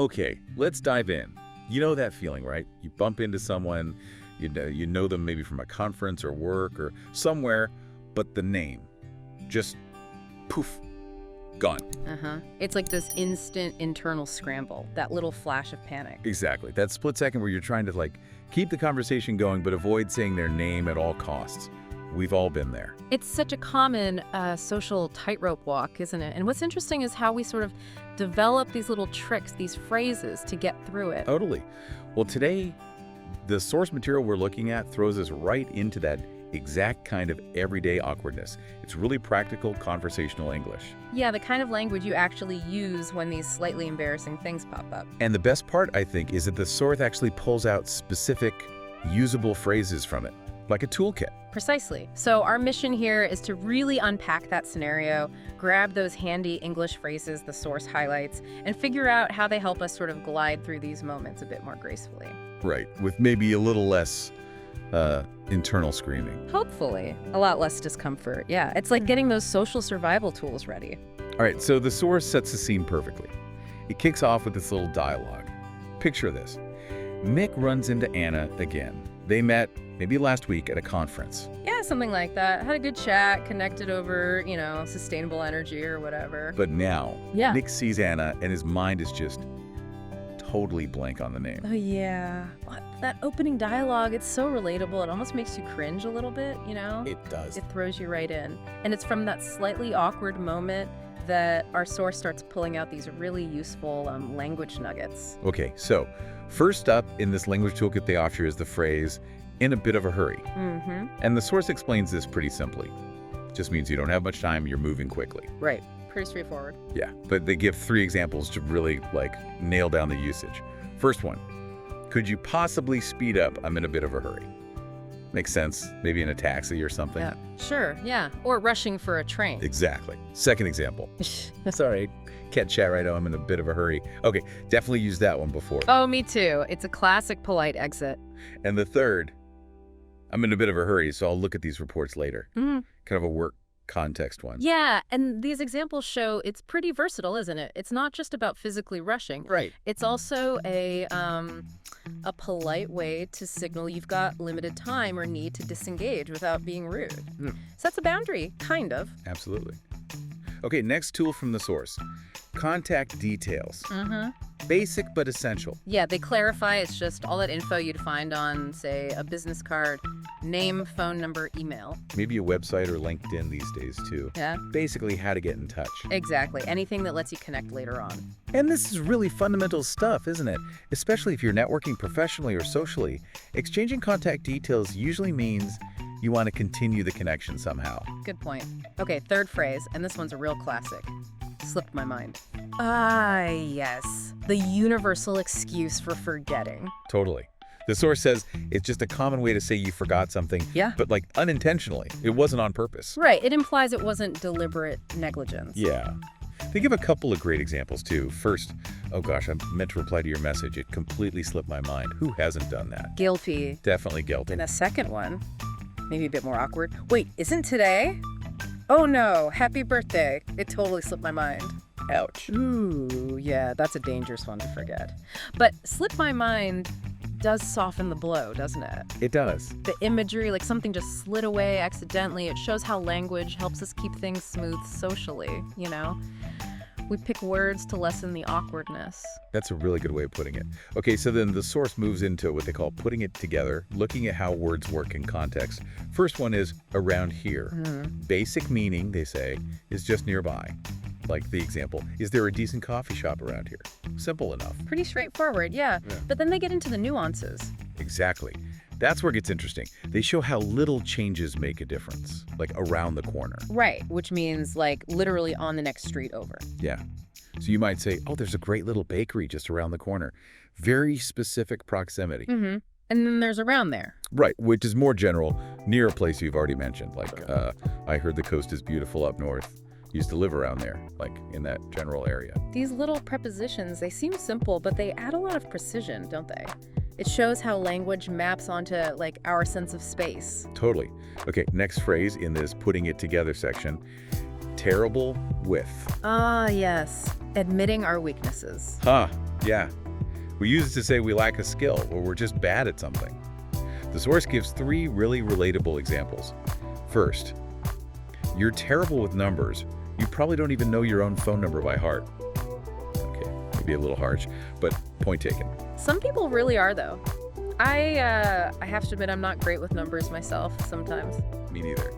Okay, let's dive in. You know that feeling, right? You bump into someone, you know them maybe from a conference or work or somewhere, but the name just poof, gone. It's like this instant internal scramble, that little flash of panic. Exactly. That split second where you're trying to keep the conversation going but avoid saying their name at all costs. We've all been there. It's such a common social tightrope walk, isn't it? And what's interesting is how we sort of develop these little tricks, these phrases to get through it. Totally. Well, today, the source material we're looking at throws us right into that exact kind of everyday awkwardness. It's really practical conversational English. Yeah, the kind of language you actually use when these slightly embarrassing things pop up. And the best part, I think, is that the source actually pulls out specific, usable phrases from it, like a toolkit. Precisely. So our mission here is to really unpack that scenario, grab those handy English phrases the source highlights, and figure out how they help us sort of glide through these moments a bit more gracefully. Right, with maybe a little less internal screaming. Hopefully. A lot less discomfort. Yeah, it's like getting those social survival tools ready. All right, so the source sets the scene perfectly. It kicks off with this little dialogue. Picture this. Mick runs into Anna again. They met maybe last week at a conference. Yeah, something like that. Had a good chat, connected over, sustainable energy or whatever. But now, Yeah. Mick sees Anna and his mind is just totally blank on the name. Oh, yeah. That opening dialogue, it's so relatable. It almost makes you cringe a little bit, It does. It throws you right in. And it's from that slightly awkward moment that our source starts pulling out these really useful language nuggets. Okay, so first up in this language toolkit they offer is the phrase, in a bit of a hurry. And the source explains this pretty simply. Just means you don't have much time, you're moving quickly. Right. Pretty straightforward. Yeah, but they give 3 examples to really nail down the usage. First one, could you possibly speed up? I'm in a bit of a hurry. Makes sense, maybe in a taxi or something. Yeah. Sure, yeah. Or rushing for a train. Exactly. Second example. Sorry, can't chat right now, I'm in a bit of a hurry. Okay, definitely used that one before. Oh, me too. It's a classic polite exit. And the third, I'm in a bit of a hurry, so I'll look at these reports later. Kind of a work context one. Yeah, and these examples show it's pretty versatile, isn't it? It's not just about physically rushing. Right. It's also a polite way to signal you've got limited time or need to disengage without being rude. Sets a boundary, kind of. Absolutely. Okay, next tool from the source. Contact details. Basic but essential. Yeah, they clarify it's just all that info you'd find on, say, a business card, name, phone number, email. Maybe a website or LinkedIn these days too. Yeah. Basically how to get in touch. Exactly. Anything that lets you connect later on. And this is really fundamental stuff, isn't it? Especially if you're networking professionally or socially. Exchanging contact details usually means you want to continue the connection somehow. Good point. Okay, third phrase, and this one's a real classic. Slipped my mind. Ah, yes. The universal excuse for forgetting. Totally. The source says it's just a common way to say you forgot something, Yeah. but unintentionally. It wasn't on purpose. Right, it implies it wasn't deliberate negligence. Yeah. They give a couple of great examples too. First, oh gosh, I meant to reply to your message. It completely slipped my mind. Who hasn't done that? Guilty. Definitely guilty. And a second one, maybe a bit more awkward. Wait, isn't today? Oh no, happy birthday. It totally slipped my mind. Ouch. Ooh, yeah, that's a dangerous one to forget. But slip my mind does soften the blow, doesn't it? It does. The imagery, like something just slid away accidentally, it shows how language helps us keep things smooth socially, We pick words to lessen the awkwardness. That's a really good way of putting it. Okay, so then the source moves into what they call putting it together, looking at how words work in context. First one is around here. Basic meaning, they say, is just nearby. Like the example, is there a decent coffee shop around here? Simple enough. Pretty straightforward, yeah. But then they get into the nuances. Exactly. That's where it gets interesting. They show how little changes make a difference, like around the corner. Right, which means literally on the next street over. Yeah. So you might say, oh, there's a great little bakery just around the corner. Very specific proximity. And then there's around there. Right, which is more general, near a place you've already mentioned. I heard the coast is beautiful up north. Used to live around there, in that general area. These little prepositions, they seem simple, but they add a lot of precision, don't they? It shows how language maps onto, our sense of space. Totally. Okay, next phrase in this putting it together section, terrible with. Ah, yes. Admitting our weaknesses. Yeah. We use it to say we lack a skill or we're just bad at something. The source gives 3 really relatable examples. First, you're terrible with numbers. You probably don't even know your own phone number by heart. Okay, maybe a little harsh, but point taken. Some people really are, though. I have to admit I'm not great with numbers myself sometimes. Me neither.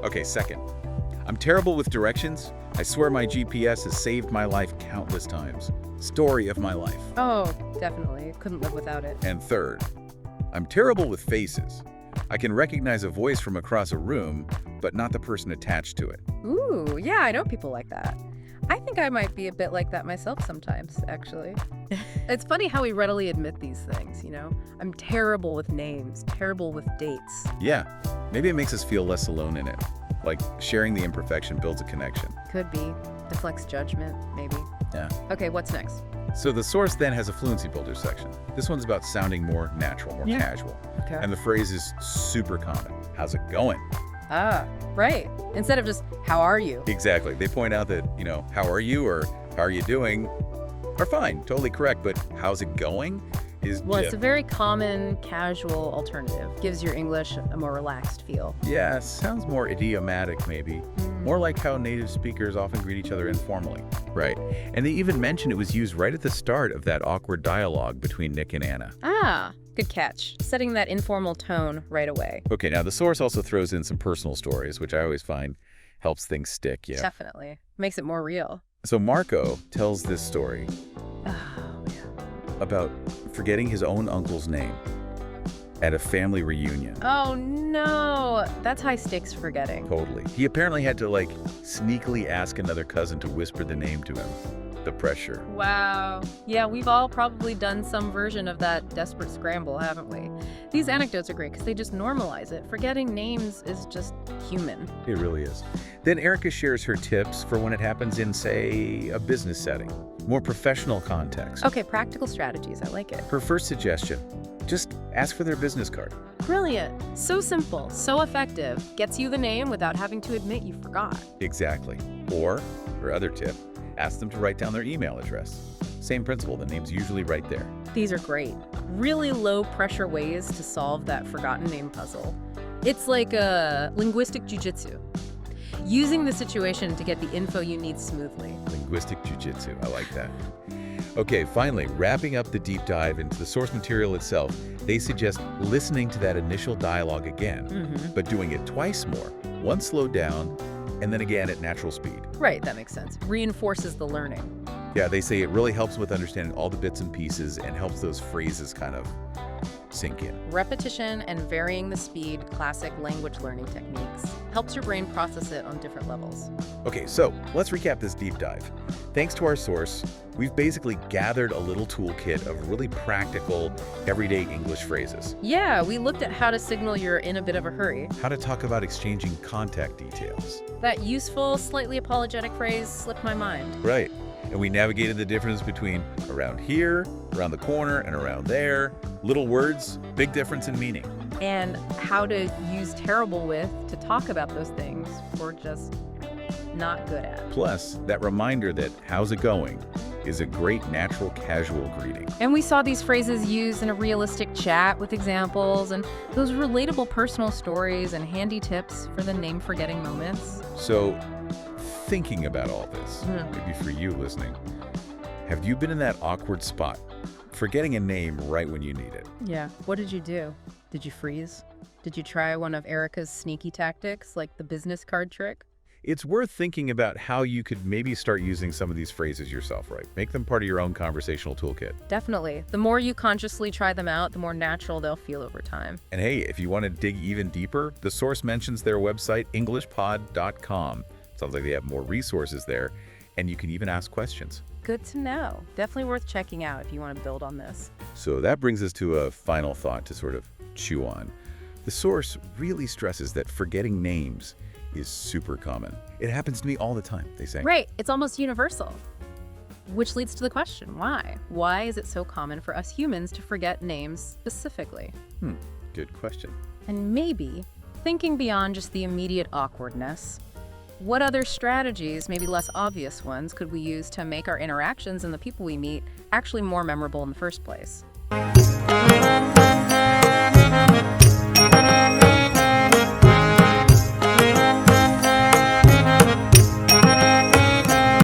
Okay, second, I'm terrible with directions. I swear my GPS has saved my life countless times. Story of my life. Oh, definitely. Couldn't live without it. And third, I'm terrible with faces. I can recognize a voice from across a room, but not the person attached to it. Ooh, yeah, I know people like that. I think I might be a bit like that myself sometimes, actually. It's funny how we readily admit these things, you know? I'm terrible with names, terrible with dates. Yeah, maybe it makes us feel less alone in it. Like sharing the imperfection builds a connection. Could be. Deflects judgment, maybe. Yeah. Okay, what's next? So the source then has a fluency builder section. This one's about sounding more natural, more casual. Okay. And the phrase is super common. How's it going? Ah, right. Instead of just, how are you? Exactly. They point out that, how are you or how are you doing are fine, totally correct, but how's it going is Well, it's a very common, casual alternative. Gives your English a more relaxed feel. yeah, sounds more idiomatic maybe. More like how native speakers often greet each other informally. Right. And they even mention it was used right at the start of that awkward dialogue between Nick and Anna. Ah, good catch. Setting that informal tone right away. Okay, now the source also throws in some personal stories, which I always find helps things stick. Yeah. Definitely. Makes it more real. So Marco tells this story Oh, yeah. about forgetting his own uncle's name at a family reunion. Oh, no. That's high stakes forgetting. Totally. He apparently had to sneakily ask another cousin to whisper the name to him. The pressure. Wow. Yeah, we've all probably done some version of that desperate scramble, haven't we? These anecdotes are great because they just normalize it. Forgetting names is just human. It really is. Then Erica shares her tips for when it happens in, say, a business setting, more professional context. Okay, practical strategies. I like it. Her first suggestion, just ask for their business card. Brilliant. So simple, so effective. Gets you the name without having to admit you forgot. Exactly. Or, her other tip, ask them to write down their email address. Same principle, the name's usually right there. These are great. Really low pressure ways to solve that forgotten name puzzle. It's like a linguistic jujitsu. Using the situation to get the info you need smoothly. Linguistic jujitsu, I like that. Okay, finally, wrapping up the deep dive into the source material itself, they suggest listening to that initial dialogue again, but doing it twice more. Once slowed down, and then again at natural speed. Right, that makes sense. Reinforces the learning. Yeah, they say it really helps with understanding all the bits and pieces and helps those phrases kind of sink in. Repetition and varying the speed, classic language learning techniques, helps your brain process it on different levels. Okay, so let's recap this deep dive. Thanks to our source, we've basically gathered a little toolkit of really practical, everyday English phrases. Yeah, we looked at how to signal you're in a bit of a hurry. How to talk about exchanging contact details. That useful, slightly apologetic phrase slipped my mind. Right. And we navigated the difference between around here, around the corner, and around there. Little words, big difference in meaning. And how to use terrible with to talk about those things we're just not good at. Plus, that reminder that how's it going is a great natural casual greeting. And we saw these phrases used in a realistic chat with examples and those relatable personal stories and handy tips for the name forgetting moments. So, thinking about all this, maybe for you listening, have you been in that awkward spot, forgetting a name right when you need it? Yeah. What did you do? Did you freeze? Did you try one of Erica's sneaky tactics, like the business card trick? It's worth thinking about how you could maybe start using some of these phrases yourself, right? Make them part of your own conversational toolkit. Definitely. The more you consciously try them out, the more natural they'll feel over time. And hey, if you want to dig even deeper, the source mentions their website, englishpod.com. Sounds like they have more resources there, and you can even ask questions. Good to know. Definitely worth checking out if you want to build on this. So that brings us to a final thought to sort of chew on. The source really stresses that forgetting names is super common. It happens to me all the time, they say. Right. It's almost universal. Which leads to the question, why? Why is it so common for us humans to forget names specifically? Good question. And maybe, thinking beyond just the immediate awkwardness, What other strategies, maybe less obvious ones, could we use to make our interactions and the people we meet actually more memorable in the first place?